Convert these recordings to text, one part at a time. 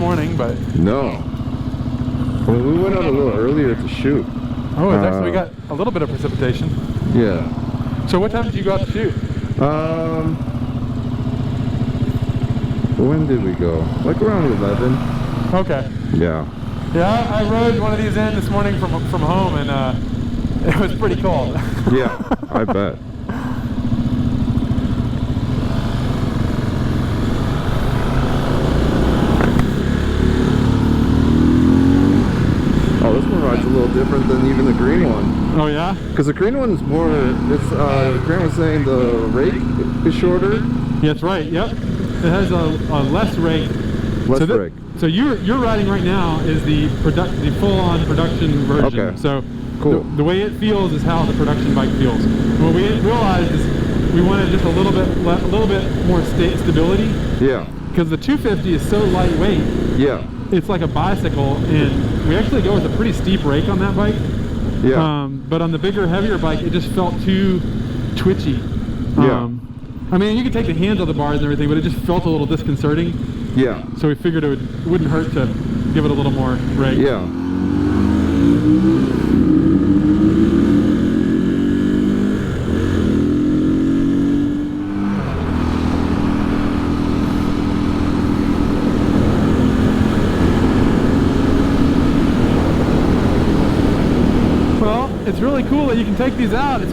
morning, but... No. Well, we went out a little earlier to shoot. Oh, it's actually, we got a little bit of precipitation. Yeah. So what time did you go out to shoot? When did we go? Like around 11. Okay. Yeah. Yeah, I rode one of these in this morning from home, and it was pretty cold. Yeah, I bet. Oh, this one rides a little different than even the green one. Oh yeah? Because the green one's more, Grant was saying the rake is shorter. Yeah, that's right, yep. It has a less rake. Less rake. So you're riding right now is the full-on production version. Okay. So cool. The way it feels is how the production bike feels. What we realized is we wanted just a little bit more stability. Yeah. Because the 250 is so lightweight. Yeah. It's like a bicycle, and we actually go with a pretty steep rake on that bike. Yeah. But on the bigger, heavier bike, it just felt too twitchy. Yeah. I mean, you could take the hands on the bars and everything, but it just felt a little disconcerting. Yeah. So we figured it wouldn't hurt to give it a little more rake. Yeah. Well, it's really cool that you can take these out. It's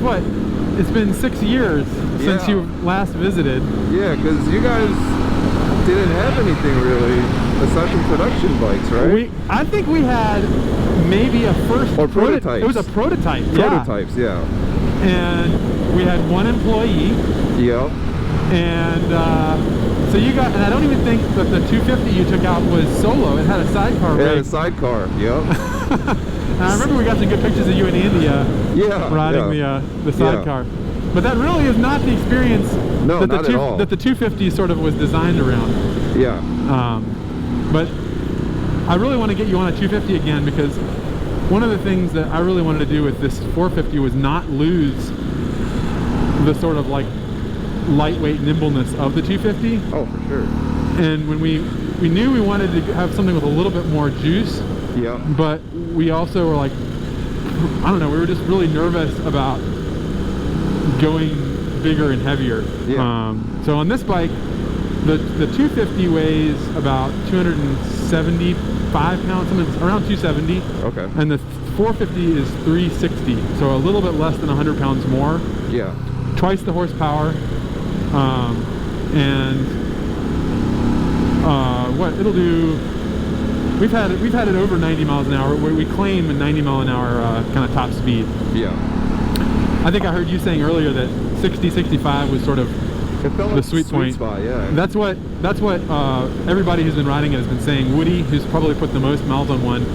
been 6 years since you last visited. Yeah, because you guys didn't have anything really aside from production bikes, right? I think we had maybe a first or prototypes. It was a prototype. Prototypes, yeah. And we had one employee. Yep. And so you got, and I don't even think that the 250 you took out was solo. It had a sidecar. It had a sidecar. Yep. And I remember we got some good pictures of you in India. Yeah. Riding the sidecar. Yeah. But that really is not the experience that the 250 sort of was designed around. Yeah. But I really want to get you on a 250 again, because one of the things that I really wanted to do with this 450 was not lose the sort of like lightweight nimbleness of the 250. Oh, for sure. And when we knew we wanted to have something with a little bit more juice. Yeah. But we also were like, I don't know, we were just really nervous about going bigger and heavier. Yeah. So on this bike, the 250 weighs about 275 pounds, something around 270. Okay. And the 450 is 360, so a little bit less than 100 pounds more. Yeah. Twice the horsepower, and what it'll do. We've had it over 90 miles an hour. We claim a 90 mile an hour kind of top speed. Yeah. I think I heard you saying earlier that 60, 65 was sort of the sweet point. Spot, yeah. That's what everybody who's been riding it has been saying. Woody, who's probably put the most miles on one,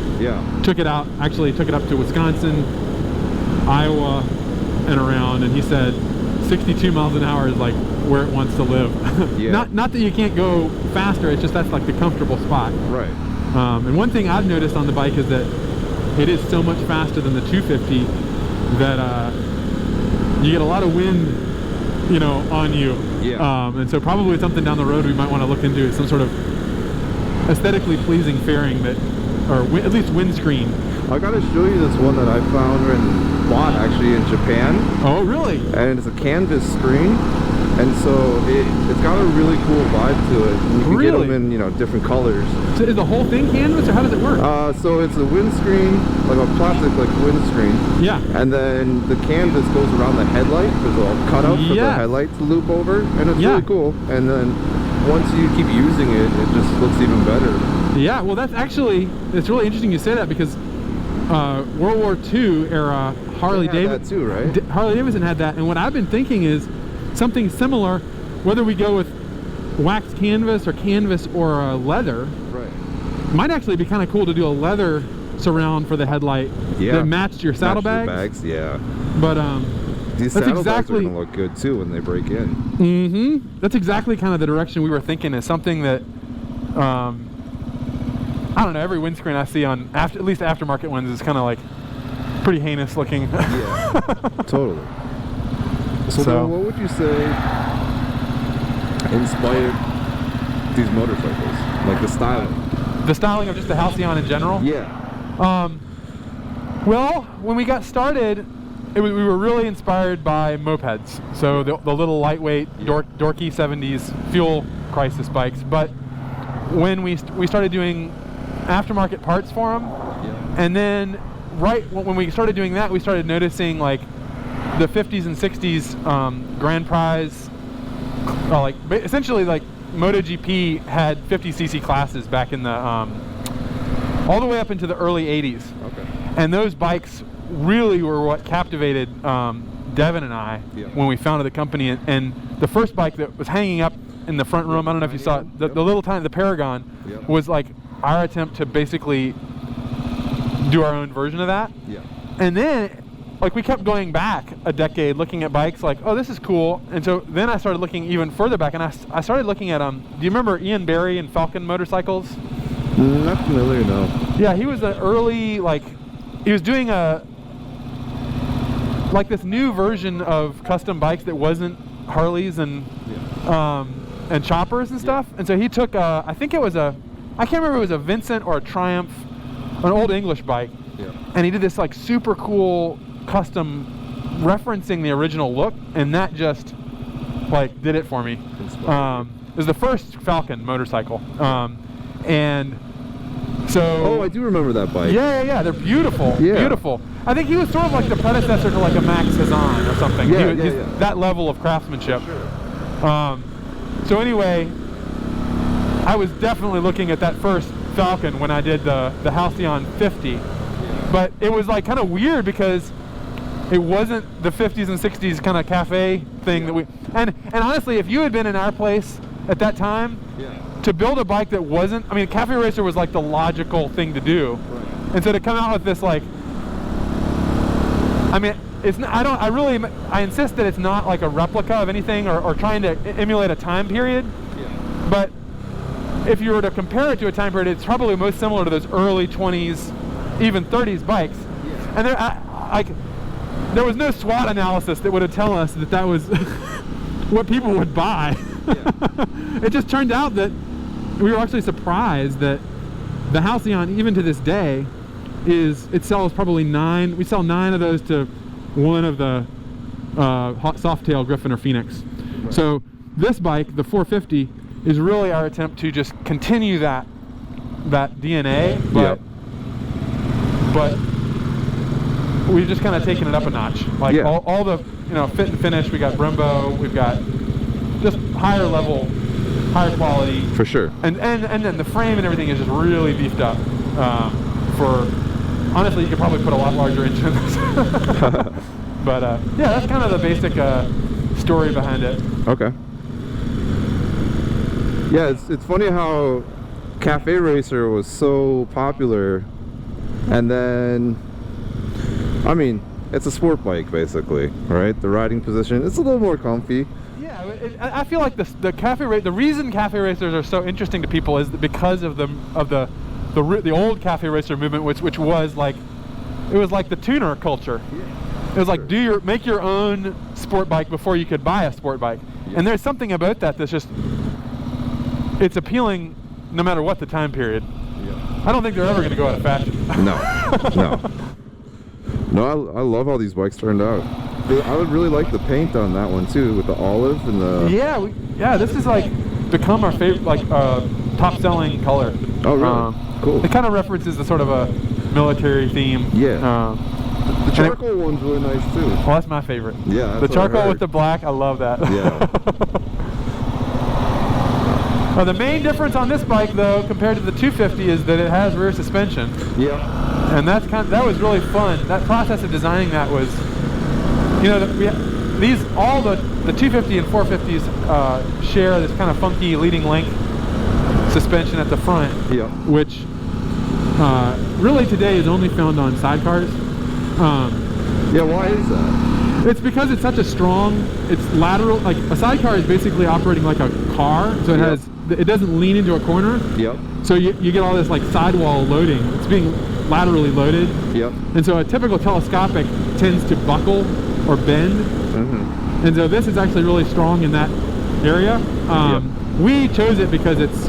took it up to Wisconsin, Iowa, and around, and he said 62 miles an hour is like where it wants to live. Yeah. Not that you can't go faster, it's just that's like the comfortable spot. Right. And one thing I've noticed on the bike is that it is so much faster than the 250 that you get a lot of wind, on you. Yeah. And so probably something down the road we might want to look into is some sort of aesthetically pleasing fairing or at least windscreen. I gotta show you this one that I found and bought actually in Japan. Oh, really? And it's a canvas screen, and so it's got a really cool vibe to it. And you can get them in different colors. So is the whole thing canvas, or how does it work? So it's a windscreen, like a plastic windscreen. Yeah. And then the canvas goes around the headlight. There's a cutout for the headlight to loop over, and it's really cool. And then once you keep using it, it just looks even better. Yeah. Well, it's really interesting you say that, because World War II era Harley Davidson, right? Harley Davidson had that, and what I've been thinking is something similar, whether we go with waxed canvas or leather. Right. Might actually be kind of cool to do a leather surround for the headlight that matched your saddlebags. Yeah. But these saddlebags are gonna look good too when they break in. Mm-hmm. That's exactly kind of the direction we were thinking, is something that I don't know, every windscreen I see on at least aftermarket ones is kind of like pretty heinous looking. Yeah, totally. So then what would you say inspired these motorcycles? Like the styling? the styling of just the Halcyon in general? Yeah. Well, when we got started, we were really inspired by mopeds. So the little lightweight, dorky 70s fuel crisis bikes. But when we started doing aftermarket parts for them, and then right when we started doing that, we started noticing like the 50s and 60s Grand Prize, like essentially like MotoGP had 50cc classes back in the all the way up into the early 80s. Okay. And those bikes really were what captivated Devin and I when we founded the company. And the first bike that was hanging up in the front room, I don't know if you saw it, the little tiny, the Paragon, was like our attempt to basically do our own version of that. And then like we kept going back a decade looking at bikes like, oh, this is cool. And so then I started looking even further back, and I started looking at do you remember Ian Barry and Falcon motorcycles? Not familiar, no. Yeah, he was an early, like, he was doing like this new version of custom bikes that wasn't Harleys and choppers and stuff. And so he took I think it was I can't remember if it was a Vincent or a Triumph, an old English bike. And he did this like super cool custom referencing the original look, and that just like did it for me. It was the first Falcon motorcycle, and so I do remember that bike. Yeah, they're beautiful. Beautiful. I think he was sort of like the predecessor to like a Max Hazan or something. That level of craftsmanship. Sure. So anyway, I was definitely looking at that first Falcon when I did the Halcyon 50, but it was like kind of weird because it wasn't the 50s and 60s kind of cafe thing that we, and honestly, if you had been in our place at that time, to build a bike that wasn't, I mean, Cafe Racer was like the logical thing to do. Right. And so to come out with this like, I mean, it's not, I insist that it's not like a replica of anything or trying to emulate a time period. But if you were to compare it to a time period, it's probably most similar to those early 20s, even 30s bikes. And there was no SWOT analysis that would have tell us that that was what people would buy. It just turned out that we were actually surprised that the Halcyon, even to this day, it sells probably 9. We sell 9 of those to one of the Softail, Griffin, or Phoenix. Right. So this bike, the 450, is really our attempt to just continue that DNA, but we've just kind of taken it up a notch. Like all the fit and finish. We got Brembo. We've got just higher level, higher quality. For sure. And then the frame and everything is just really beefed up. Honestly, you could probably put a lot larger engine in this. But that's kind of the basic story behind it. Okay. Yeah, it's funny how Cafe Racer was so popular, and then, I mean, it's a sport bike basically, right? The riding position, it's a little more comfy. Yeah, I feel like the reason Cafe Racers are so interesting to people is because of the old Cafe Racer movement, which was like, it was like the tuner culture. It was like make your own sport bike before you could buy a sport bike. And there's something about that that's just, it's appealing no matter what the time period. I don't think they're ever going to go out of fashion. No, I love how these bikes turned out. I would really like the paint on that one too, with the olive and the... Yeah, this is like become our favorite, like top selling color. Oh, really? Cool. It kind of references the sort of a military theme. Yeah. The charcoal one's really nice too. Well, that's my favorite. Yeah, the charcoal with the black, I love that. Yeah. Now, the main difference on this bike, though, compared to the 250, is that it has rear suspension. Yeah. And that was really fun. That process of designing that was, all the 250 and 450s share this kind of funky leading link suspension at the front, which really today is only found on sidecars. Why is that? It's because it's such a strong, it's lateral, like a sidecar is basically operating like a car, so it doesn't lean into a corner. So you get all this like sidewall loading. It's being laterally loaded. And so a typical telescopic tends to buckle or bend. And so this is actually really strong in that area. We chose it because it's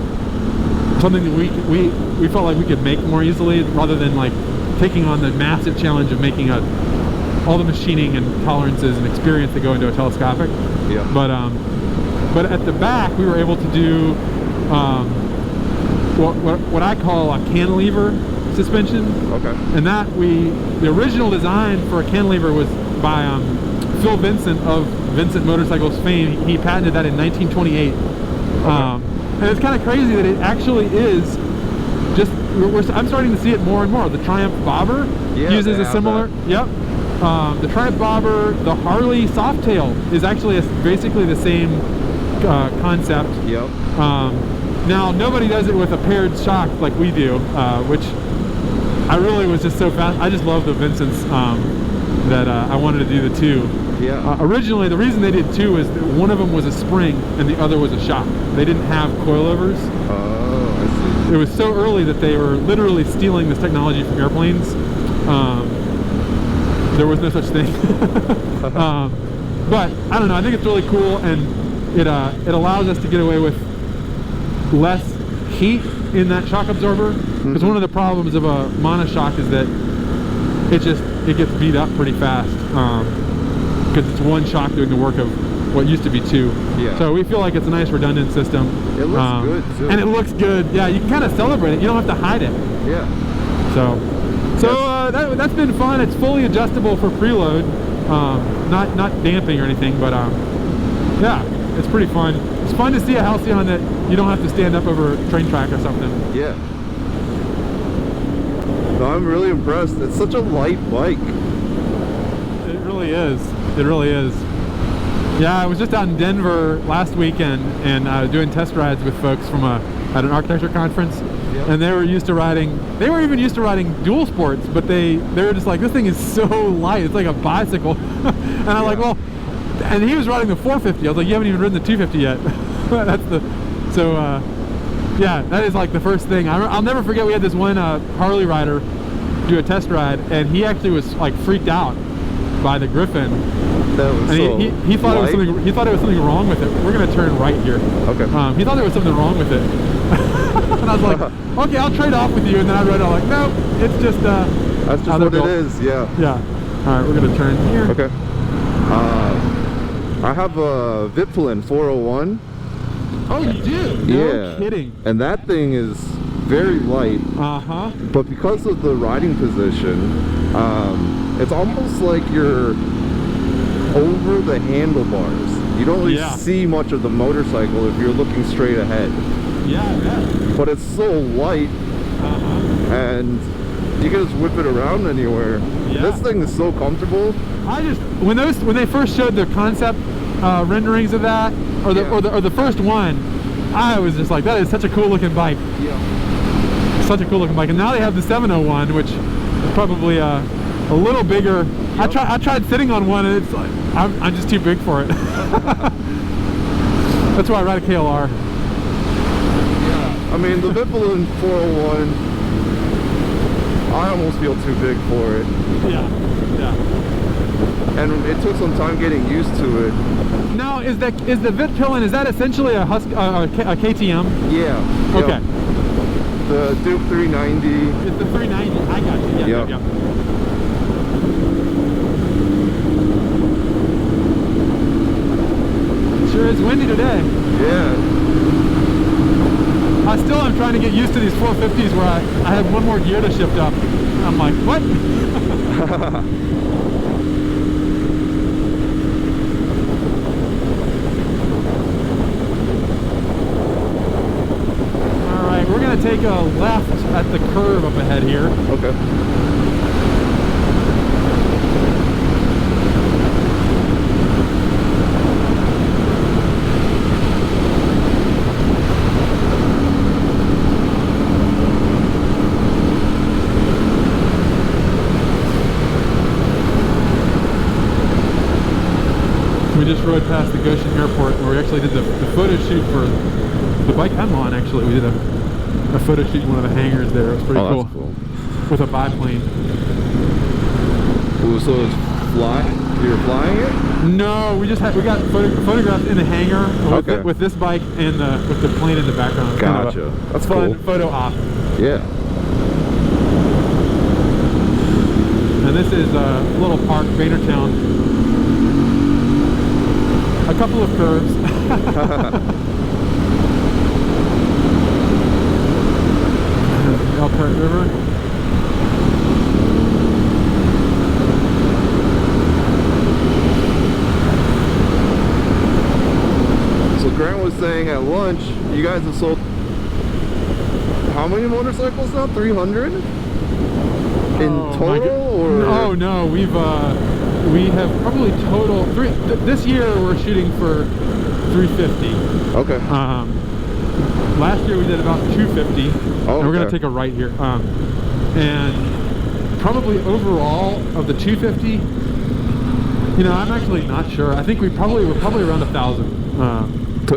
something that we felt like we could make more easily, rather than like taking on the massive challenge of making all the machining and tolerances and experience that go into a telescopic. Yeah. But at the back, we were able to do what I call a cantilever suspension. Okay. And that the original design for a cantilever was by Phil Vincent of Vincent Motorcycles fame. He patented that in 1928. Okay. And it's kind of crazy that it actually is just, I'm starting to see it more and more. The Triumph Bobber uses a similar, the Triumph Bobber, the Harley Softail is actually basically the same concept. Yep. Now, nobody does it with a paired shock like we do, which I really was just so fast. I just love the Vincents that I wanted to do the two. Yeah. Originally, the reason they did two is that one of them was a spring and the other was a shock. They didn't have coilovers. Oh, I see. It was so early that they were literally stealing this technology from airplanes. There was no such thing. But I don't know. I think it's really cool, and it allows us to get away with less heat in that shock absorber. Because one of the problems of a monoshock is that it gets beat up pretty fast. Because it's one shock doing the work of what used to be two. Yeah. So we feel like it's a nice redundant system. It looks good too. And it looks good. Yeah, you can kind of celebrate it. You don't have to hide it. Yeah. So that's been fun. It's fully adjustable for preload. Not damping or anything, but yeah, it's pretty fun. It's fun to see a Halcyon that you don't have to stand up over a train track or something. Yeah. No, I'm really impressed. It's such a light bike. It really is. It really is. Yeah, I was just out in Denver last weekend and doing test rides with folks from at an architecture conference. Yep. And they were even used to riding dual sports, but they were just like, this thing is so light, it's like a bicycle. And I'm like, well, and he was riding the 450. I was like, you haven't even ridden the 250 yet. Yeah, that is like the first thing. I'll never forget, we had this one Harley rider do a test ride, and he actually was like freaked out by the Griffin. That was and he thought it was something wrong with it. We're gonna turn right here. Okay. He thought there was something wrong with it. And I was like, okay, I'll trade off with you. And then I read it, I'm like, nope, it's just that's just what it is. Yeah. Yeah. All right, we're gonna turn here. Okay. I have a Vipflin 401. Oh, you do? No kidding. And that thing is very light. Uh-huh. But because of the riding position, it's almost like you're over the handlebars. You don't really see much of the motorcycle if you're looking straight ahead. Yeah, I bet. But it's so light, and you can just whip it around anywhere. Yeah. This thing is so comfortable. When they first showed the concept renderings of that, or the first one, I was just like, that is such a cool looking bike. Yeah. Such a cool looking bike. And now they have the 701, which is probably a little bigger. Yep. I tried sitting on one, and it's like I'm just too big for it. That's why I ride a KLR. Yeah. I mean, the Vipflin 401, I almost feel too big for it. Yeah. Yeah. And it took some time getting used to it. Now, is the Vipflin, is that essentially a KTM? Yeah. Okay. Yep. The Duke 390. It's the 390. I got you. Yeah. Yep. Sure is windy today. Yeah. I still am trying to get used to these 450s where I have one more gear to shift up. I'm like, what? Alright, we're going to take a left at the curve up ahead here. Okay. We just rode past the Goshen Airport where we actually did the photo shoot for the bike I'm on. Actually, we did a photo shoot in one of the hangars there. It was pretty cool. That's cool. With a biplane. Ooh, so it's fly? You were flying it? No, we got photographs in the hangar with this bike and with the plane in the background. Gotcha. Kind of that's fun cool. Photo op. Yeah. And this is a little park, Badertown. A couple of curves. Elkhart River. So Grant was saying at lunch, you guys have sold how many motorcycles now? 300 in total, or? Oh no, we have probably total this year we're shooting for 350. Okay. Last year we did about 250. Oh, and we're gonna take a right here. And probably overall of the 250, you know, I'm actually not sure. I think we're probably around 1,000.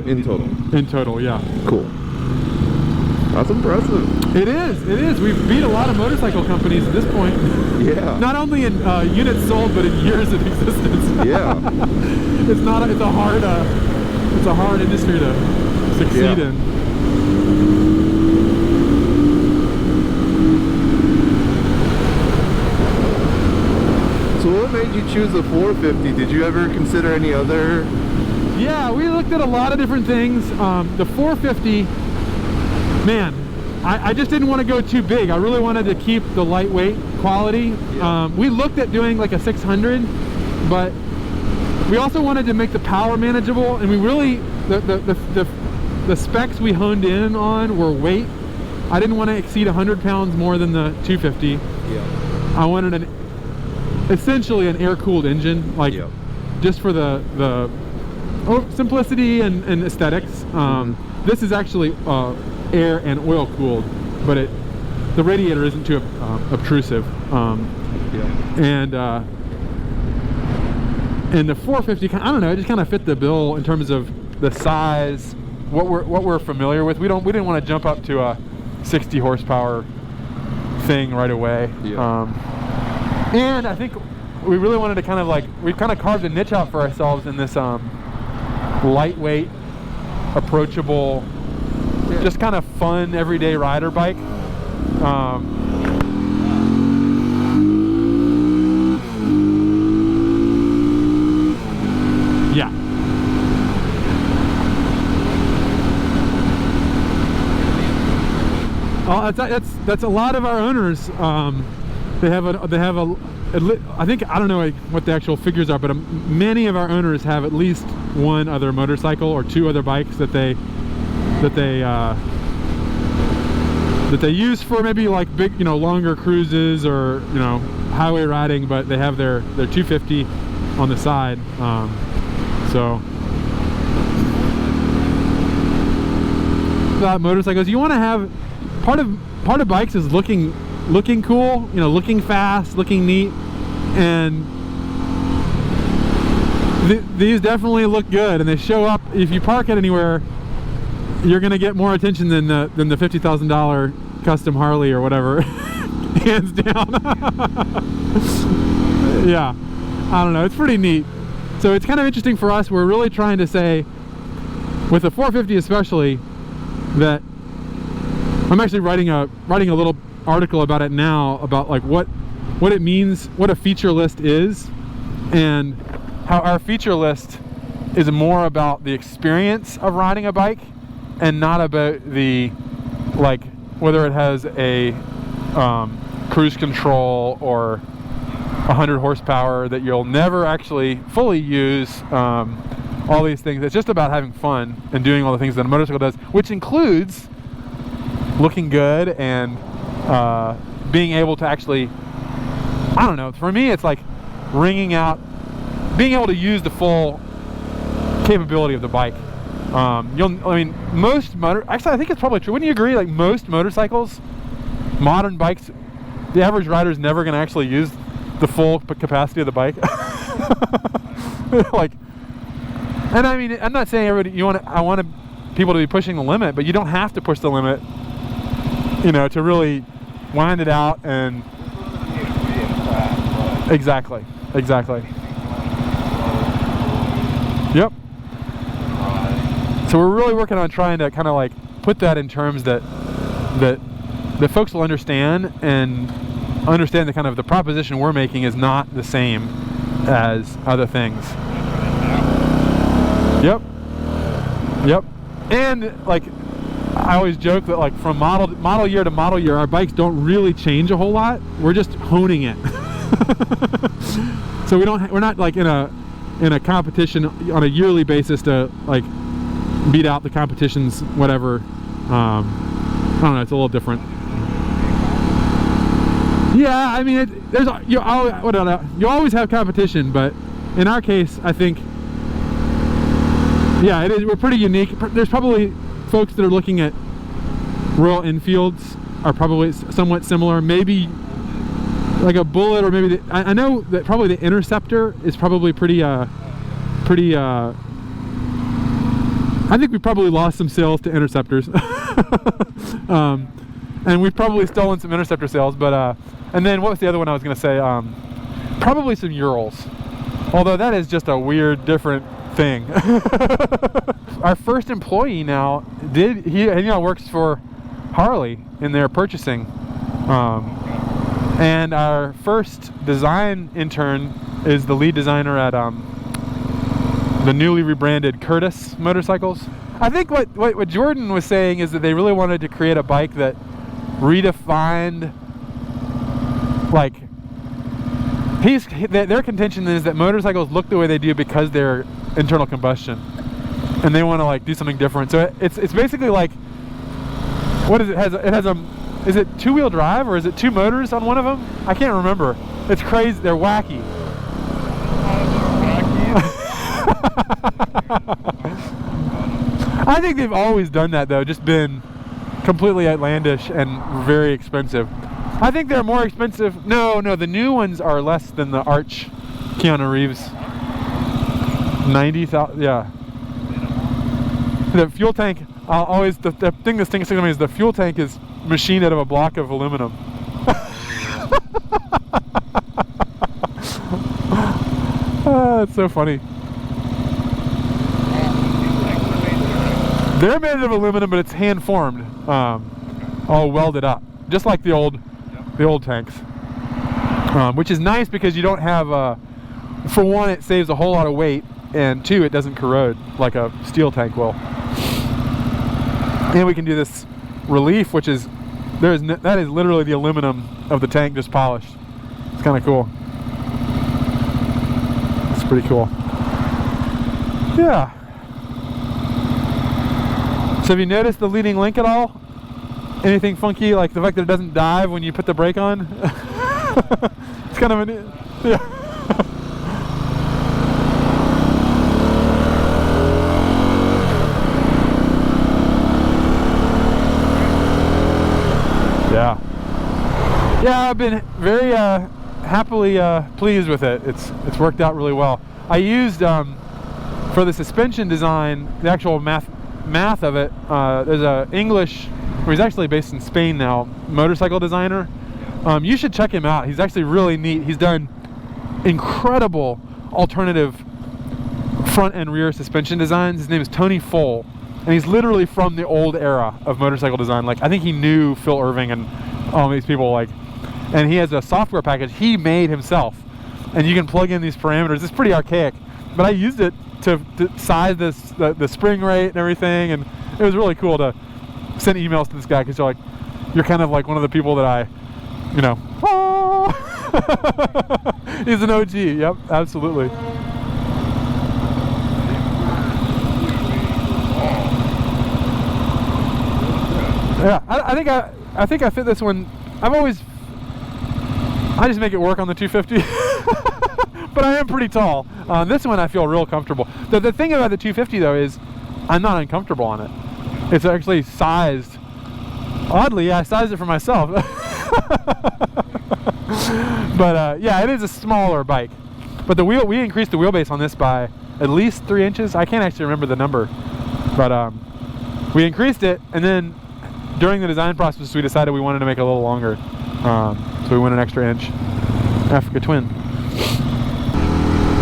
In total. In total, yeah. Cool. That's impressive. It is. It is. We've beat a lot of motorcycle companies at this point. Yeah. Not only in units sold, but in years of existence. Yeah. It's a hard industry to succeed in. So what made you choose the 450? Did you ever consider any other? Yeah, we looked at a lot of different things. The 450, man, I just didn't want to go too big. I really wanted to keep the lightweight quality. Yeah. We looked at doing like a 600, but we also wanted to make the power manageable, and we really, the specs we honed in on were weight. I didn't want to exceed 100 pounds more than the 250. Yeah. I wanted essentially an air-cooled engine, like just for the simplicity and aesthetics. This is actually air and oil cooled, but the radiator isn't too obtrusive. And the 450, I don't know, it just kind of fit the bill in terms of the size, what we're familiar with. We didn't want to jump up to a 60 horsepower thing right away. And I think we really wanted to kind of we kind of carved a niche out for ourselves in this lightweight, approachable, just kind of fun everyday rider bike. Yeah. That's a lot of our owners. They have a I think, I don't know what the actual figures are, but many of our owners have at least one other motorcycle or two other bikes that they use for maybe like big, you know, longer cruises or, you know, highway riding, but they have their 250 on the side. So motorcycles, you want to have part of bikes is looking cool, you know, looking fast, looking neat, and these definitely look good, and they show up. If you park it anywhere, you're gonna get more attention than the $50,000 custom Harley or whatever. Hands down. Yeah, I don't know, it's pretty neat. So it's kind of interesting for us. We're really trying to say, with the 450 especially, that I'm actually writing a little article about it now, about like what it means, what a feature list is, and how our feature list is more about the experience of riding a bike and not about the, like, whether it has a cruise control or 100 horsepower that you'll never actually fully use, all these things. It's just about having fun and doing all the things that a motorcycle does, which includes looking good and being able to actually, I don't know, for me it's like ringing out, being able to use the full capability of the bike. Actually I think it's probably true, wouldn't you agree, like most motorcycles, modern bikes, the average rider is never going to actually use the full capacity of the bike. Like, and I mean, I'm not saying everybody, I want people to be pushing the limit, but you don't have to push the limit, you know, to really wind it out. And exactly. Yep. So we're really working on trying to kind of like put that in terms that folks will understand, and understand the kind of the proposition we're making is not the same as other things. Yep. Yep. And like I always joke that like from model year to model year, our bikes don't really change a whole lot. We're just honing it. So we're not like in a competition on a yearly basis to like beat out the competitions, whatever. I don't know, it's a little different. Yeah, I mean, you always have competition, but in our case, I think, yeah, it is. We're pretty unique. There's probably folks that are looking at Royal Enfields are probably somewhat similar. Maybe like a Bullet, or maybe I know that probably the Interceptor is probably pretty. I think we probably lost some sales to Interceptors, and we've probably stolen some Interceptor sales. But and then what was the other one I was going to say? Probably some Urals. Although that is just a weird, different thing. Our first employee now he works for Harley in their purchasing, and our first design intern is the lead designer at the newly rebranded Curtis motorcycles. I think what Jordan was saying is that they really wanted to create a bike that redefined, like, their contention is that motorcycles look the way they do because they're internal combustion, and they want to like do something different. So it's basically like, what is it? Is it two-wheel drive, or is it two motors on one of them? I can't remember. It's crazy. They're wacky. I think they've always done that though, just been completely outlandish and very expensive. I think they're more expensive. No, the new ones are less than the Arch Keanu Reeves. 90,000, yeah. The fuel tank, the thing that sticks to me is the fuel tank is machined out of a block of aluminum. It's so funny. They're made out of aluminum, but it's hand formed, all welded up, just like the old tanks, which is nice because you don't have, for one, it saves a whole lot of weight, and two, it doesn't corrode like a steel tank will. And we can do this relief, which is that is literally the aluminum of the tank just polished. It's kind of cool. It's pretty cool. Yeah. So have you noticed the leading link at all? Anything funky, like the fact that it doesn't dive when you put the brake on? It's kind of an... Yeah. Yeah. Yeah, I've been very happily pleased with it. It's worked out really well. I used, for the suspension design, the actual math of it, there's a English, or he's actually based in Spain now, motorcycle designer. You should check him out. He's actually really neat. He's done incredible alternative front and rear suspension designs. His name is Tony Foll, and he's literally from the old era of motorcycle design. Like, I think he knew Phil Irving and all these people, like, and he has a software package he made himself, and you can plug in these parameters. It's pretty archaic, but I used it to size the spring rate and everything, and it was really cool to send emails to this guy, because you're kind of like one of the people that I, he's an OG. Yep, absolutely. Yeah, I think I fit this one. I just make it work on the 250. But I am pretty tall. This one I feel real comfortable. The thing about the 250 though is I'm not uncomfortable on it. It's actually sized. Oddly, yeah, I sized it for myself. But yeah, it is a smaller bike. But we increased the wheelbase on this by at least 3 inches. I can't actually remember the number. But we increased it, and then during the design process we decided we wanted to make it a little longer. So we went an extra inch. Africa Twin.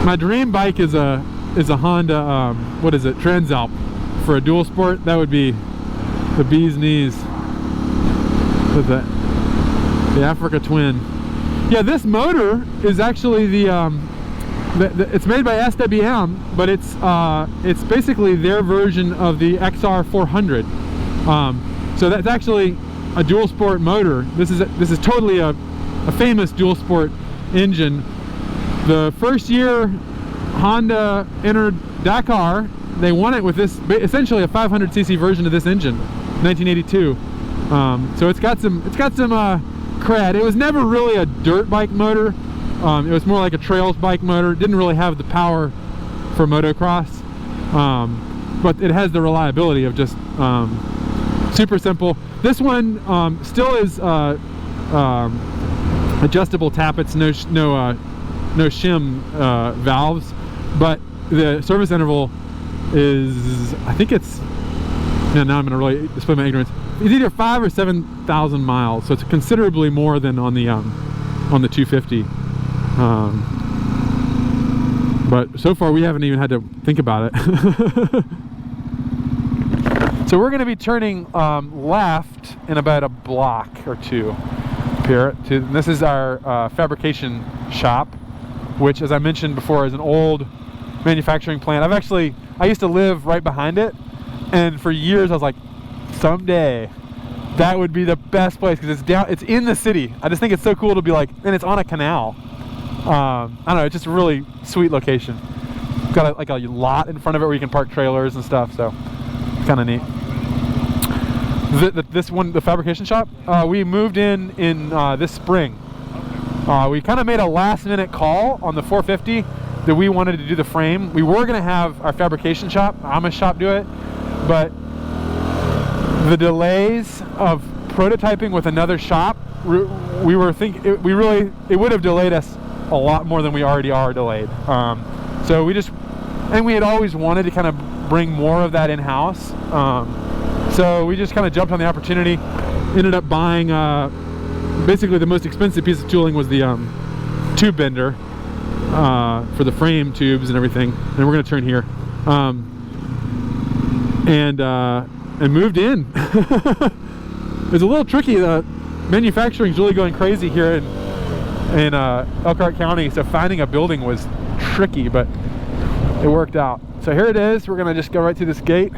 My dream bike is a is a Honda, what is it, Transalp for a dual sport. That would be the bee's knees with the Africa Twin. Yeah, this motor is actually it's made by SWM, but it's basically their version of the XR400. So that's actually a dual sport motor. This is totally a famous dual sport engine. The first year Honda entered Dakar, they won it with this, essentially a 500cc version of this engine, 1982. So it's got some cred. It was never really a dirt bike motor. It was more like a trails bike motor. It didn't really have the power for motocross, but it has the reliability of just super simple. This one still is adjustable tappets, no shim valves, but the service interval is, I think it's, yeah, now I'm gonna really display my ignorance. It's either 5,000 or 7,000 miles, so it's considerably more than on the 250. But so far we haven't even had to think about it. So we're going to be turning left in about a block or two here. This is our fabrication shop, which, as I mentioned before, is an old manufacturing plant. I used to live right behind it, and for years I was like, someday that would be the best place, because it's in the city. I just think it's so cool to be like, and it's on a canal. I don't know, it's just a really sweet location. It's got like a lot in front of it where you can park trailers and stuff, so it's kind of neat. This one, the fabrication shop, we moved in this spring. We kind of made a last-minute call on the 450 that we wanted to do the frame. We were going to have our fabrication shop, Amish shop, do it, but the delays of prototyping with another shop, we were thinking it would have delayed us a lot more than we already are delayed. So we had always wanted to kind of bring more of that in-house. So we just kind of jumped on the opportunity, ended up buying, basically the most expensive piece of tooling was the tube bender for the frame tubes and everything. And we're going to turn here. And moved in. It's a little tricky. The manufacturing's really going crazy here in Elkhart County, so finding a building was tricky, but it worked out. So here it is. We're going to just go right through this gate